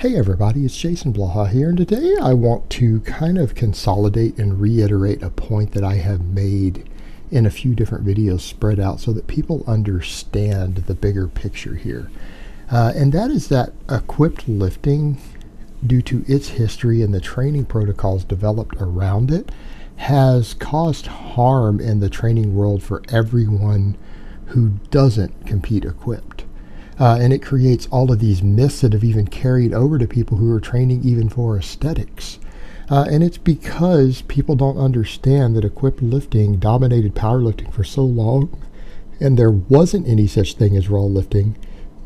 Hey everybody, it's Jason Blaha here, and today I want to kind of consolidate and reiterate a point that I have made in a few different videos spread out so that people understand the bigger picture here. And that is that equipped lifting, due to its history and the training protocols developed around it, has caused harm in the training world for everyone who doesn't compete equipped. And it creates all of these myths that have even carried over to people who are training even for aesthetics. And it's because people don't understand that equipped lifting dominated powerlifting for so long, and there wasn't any such thing as raw lifting,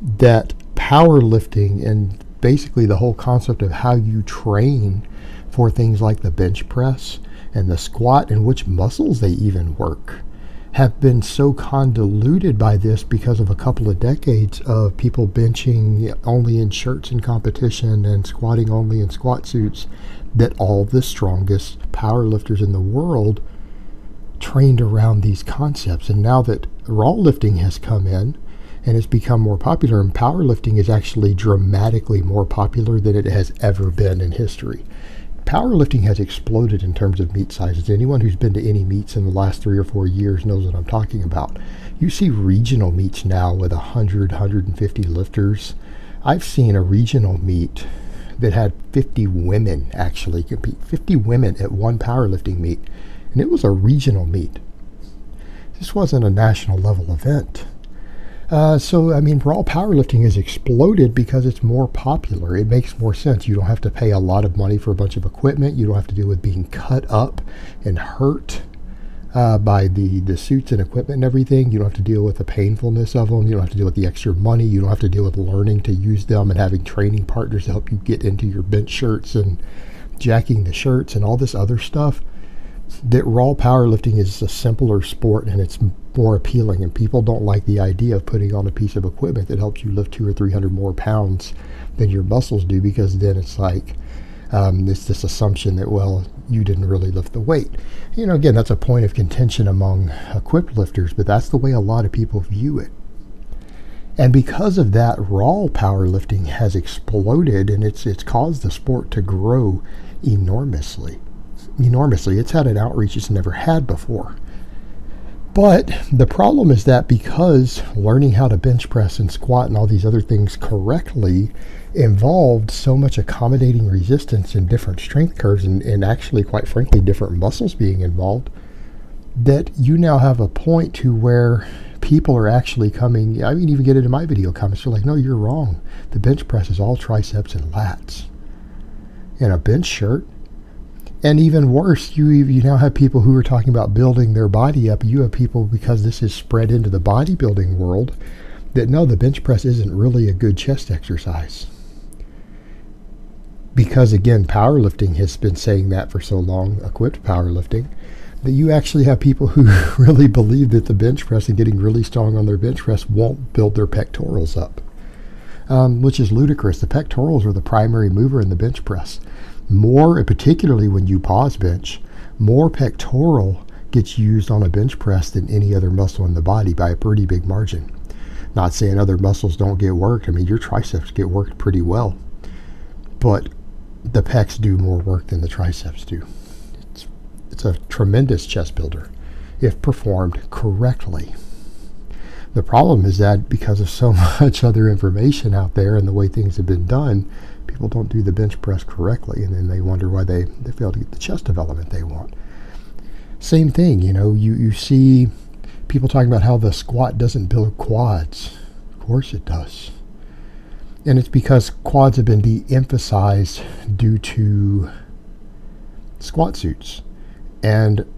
that powerlifting and basically the whole concept of how you train for things like the bench press and the squat and which muscles they even work have been so convoluted by this because of a couple of decades of people benching only in shirts in competition and squatting only in squat suits, that all the strongest powerlifters in the world trained around these concepts. And now that raw lifting has come in and it's become more popular, and powerlifting is actually dramatically more popular than it has ever been in history. Powerlifting has exploded in terms of meet sizes. Anyone who's been to any meets in the last 3 or 4 years knows what I'm talking about. You see regional meets now with 100, 150 lifters. I've seen a regional meet that had 50 women actually compete. 50 women at one powerlifting meet. And it was a regional meet. This wasn't a national level event. Raw powerlifting has exploded because it's more popular. It makes more sense. You don't have to pay a lot of money for a bunch of equipment. You don't have to deal with being cut up and hurt by the suits and equipment and everything. You don't have to deal with the painfulness of them. You don't have to deal with the extra money. You don't have to deal with learning to use them and having training partners to help you get into your bench shirts and jacking the shirts and all this other stuff. That raw powerlifting is a simpler sport and it's more appealing, and people don't like the idea of putting on a piece of equipment that helps you lift 200 or 300 more pounds than your muscles do, because then it's like it's this assumption that, well, you didn't really lift the weight. Again, that's a point of contention among equipped lifters, but that's the way a lot of people view it. And because of that, raw powerlifting has exploded, and it's caused the sport to grow enormously. It's had an outreach it's never had before. But the problem is that because learning how to bench press and squat and all these other things correctly involved so much accommodating resistance and different strength curves and actually, quite frankly, different muscles being involved, that you now have a point to where people are actually coming. I mean, even get into my video comments. They're like, no, you're wrong. The bench press is all triceps and lats. In a bench shirt. And even worse, you now have people who are talking about building their body up. You have people, because this is spread into the bodybuilding world, that no, the bench press isn't really a good chest exercise. Because again, powerlifting has been saying that for so long, equipped powerlifting, that you actually have people who really believe that the bench press and getting really strong on their bench press won't build their pectorals up. Which is ludicrous. The pectorals are the primary mover in the bench press. More, particularly when you pause bench, more pectoral gets used on a bench press than any other muscle in the body by a pretty big margin. Not saying other muscles don't get worked. I mean, your triceps get worked pretty well. But the pecs do more work than the triceps do. It's a tremendous chest builder if performed correctly. The problem is that because of so much other information out there and the way things have been done, people don't do the bench press correctly, and then they wonder why they fail to get the chest development they want. Same thing, you see people talking about how the squat doesn't build quads. Of course it does. And it's because quads have been de-emphasized due to squat suits and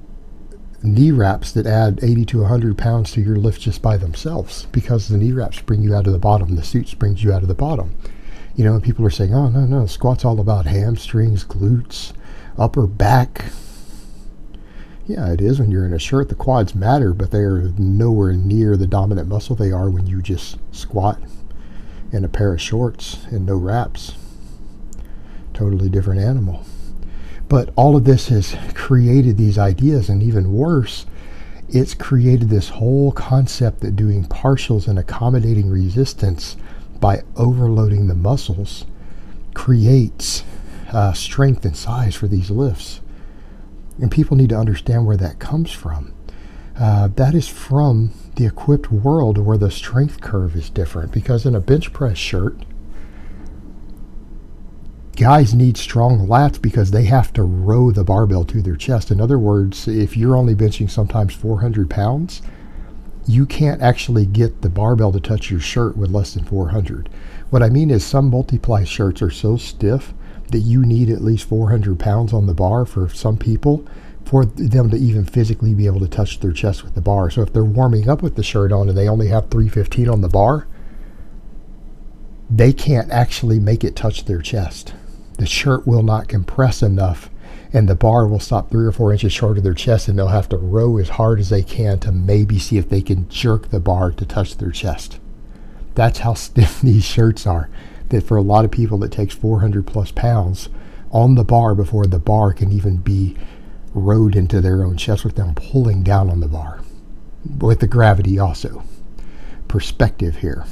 knee wraps that add 80 to 100 pounds to your lift just by themselves, because the knee wraps bring you out of the bottom, the suit brings you out of the bottom. And people are saying, oh, no, squat's all about hamstrings, glutes, upper back. Yeah, it is when you're in a shirt. The quads matter, but they are nowhere near the dominant muscle they are when you just squat in a pair of shorts and no wraps. Totally different animal. But all of this has created these ideas, and even worse, it's created this whole concept that doing partials and accommodating resistance by overloading the muscles creates strength and size for these lifts. And people need to understand where that comes from. That is from the equipped world where the strength curve is different, because in a bench press shirt, guys need strong lats because they have to row the barbell to their chest. In other words, if you're only benching sometimes 400 pounds, you can't actually get the barbell to touch your shirt with less than 400. What I mean is some multiply shirts are so stiff that you need at least 400 pounds on the bar for some people for them to even physically be able to touch their chest with the bar. So if they're warming up with the shirt on and they only have 315 on the bar, they can't actually make it touch their chest. The shirt will not compress enough, and the bar will stop 3 or 4 inches short of their chest, and they'll have to row as hard as they can to maybe see if they can jerk the bar to touch their chest. That's how stiff these shirts are. That for a lot of people, it takes 400 plus pounds on the bar before the bar can even be rowed into their own chest with them pulling down on the bar. With the gravity also. Perspective here.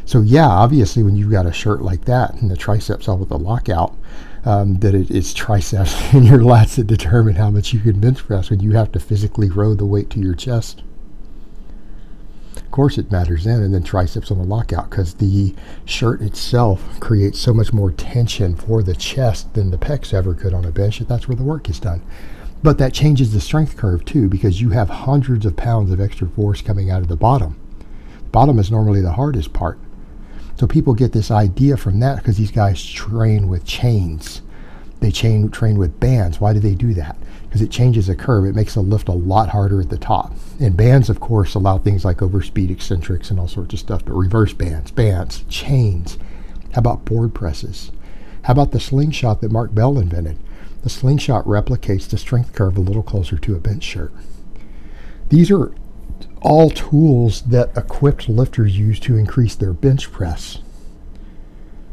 So yeah, obviously when you've got a shirt like that and the triceps all with the lockout, that it's triceps and your lats that determine how much you can bench press when you have to physically row the weight to your chest. Of course it matters then, and then triceps on the lockout, because the shirt itself creates so much more tension for the chest than the pecs ever could on a bench, if that's where the work is done. But that changes the strength curve too, because you have hundreds of pounds of extra force coming out of the bottom. The bottom is normally the hardest part. So people get this idea from that because these guys train with chains. They train with bands. Why do they do that? Because it changes the curve. It makes the lift a lot harder at the top. And bands, of course, allow things like overspeed eccentrics and all sorts of stuff, but reverse bands, chains. How about board presses? How about the slingshot that Mark Bell invented? The slingshot replicates the strength curve a little closer to a bench shirt. These are all tools that equipped lifters use to increase their bench press.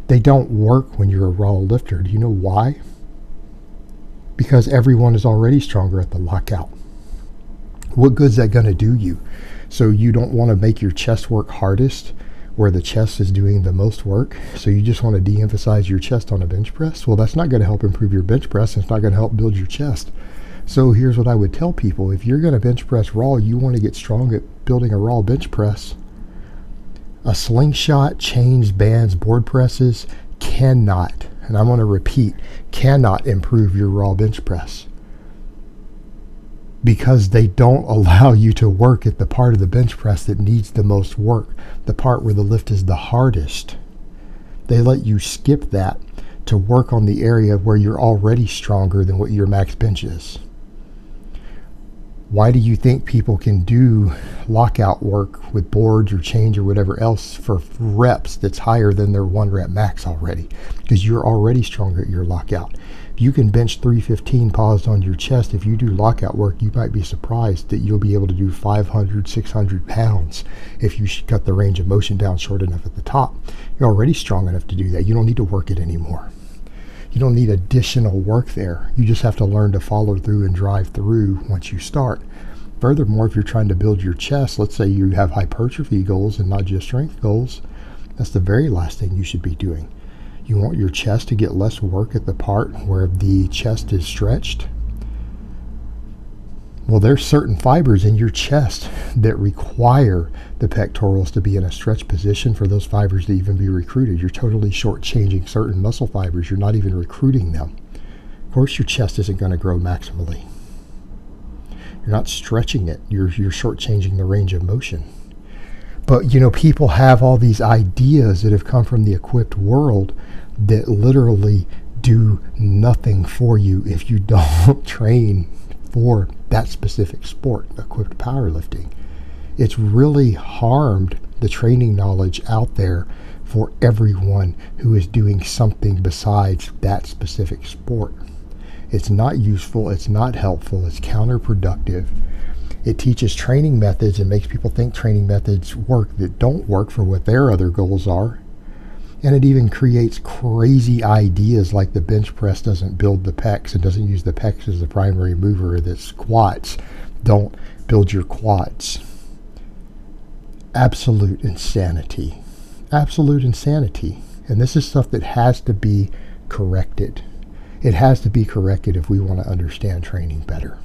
They don't work when you're a raw lifter. Do you know why? Because everyone is already stronger at the lockout. What good's that going to do you? So you don't want to make your chest work hardest where the chest is doing the most work, so you just want to de-emphasize your chest on a bench press? Well, that's not going to help improve your bench press, and it's not going to help build your chest. So here's what I would tell people. If you're going to bench press raw, you want to get strong at building a raw bench press. A slingshot, chains, bands, board presses cannot, and I'm going to repeat, cannot improve your raw bench press, because they don't allow you to work at the part of the bench press that needs the most work, the part where the lift is the hardest. They let you skip that to work on the area where you're already stronger than what your max bench is. Why do you think people can do lockout work with boards or chains or whatever else for reps that's higher than their 1 rep max already? Because you're already stronger at your lockout. If you can bench 315 paused on your chest, if you do lockout work, you might be surprised that you'll be able to do 500, 600 pounds if you cut the range of motion down short enough at the top. You're already strong enough to do that. You don't need to work it anymore. You don't need additional work there. You just have to learn to follow through and drive through once you start. Furthermore, if you're trying to build your chest, let's say you have hypertrophy goals and not just strength goals, that's the very last thing you should be doing. You want your chest to get less work at the part where the chest is stretched. Well, there's certain fibers in your chest that require the pectorals to be in a stretch position for those fibers to even be recruited. You're totally shortchanging certain muscle fibers. You're not even recruiting them. Of course, your chest isn't going to grow maximally. You're not stretching it. You're shortchanging the range of motion. But, people have all these ideas that have come from the equipped world that literally do nothing for you if you don't train for that specific sport, equipped powerlifting. It's really harmed the training knowledge out there for everyone who is doing something besides that specific sport. It's not useful, it's not helpful, it's counterproductive. It teaches training methods and makes people think training methods work that don't work for what their other goals are. And it even creates crazy ideas like the bench press doesn't build the pecs and doesn't use the pecs as the primary mover, or that squats don't build your quads. Absolute insanity. Absolute insanity. And this is stuff that has to be corrected. It has to be corrected if we want to understand training better.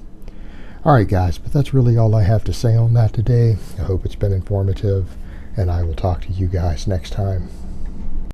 Alright guys, but that's really all I have to say on that today. I hope it's been informative, and I will talk to you guys next time.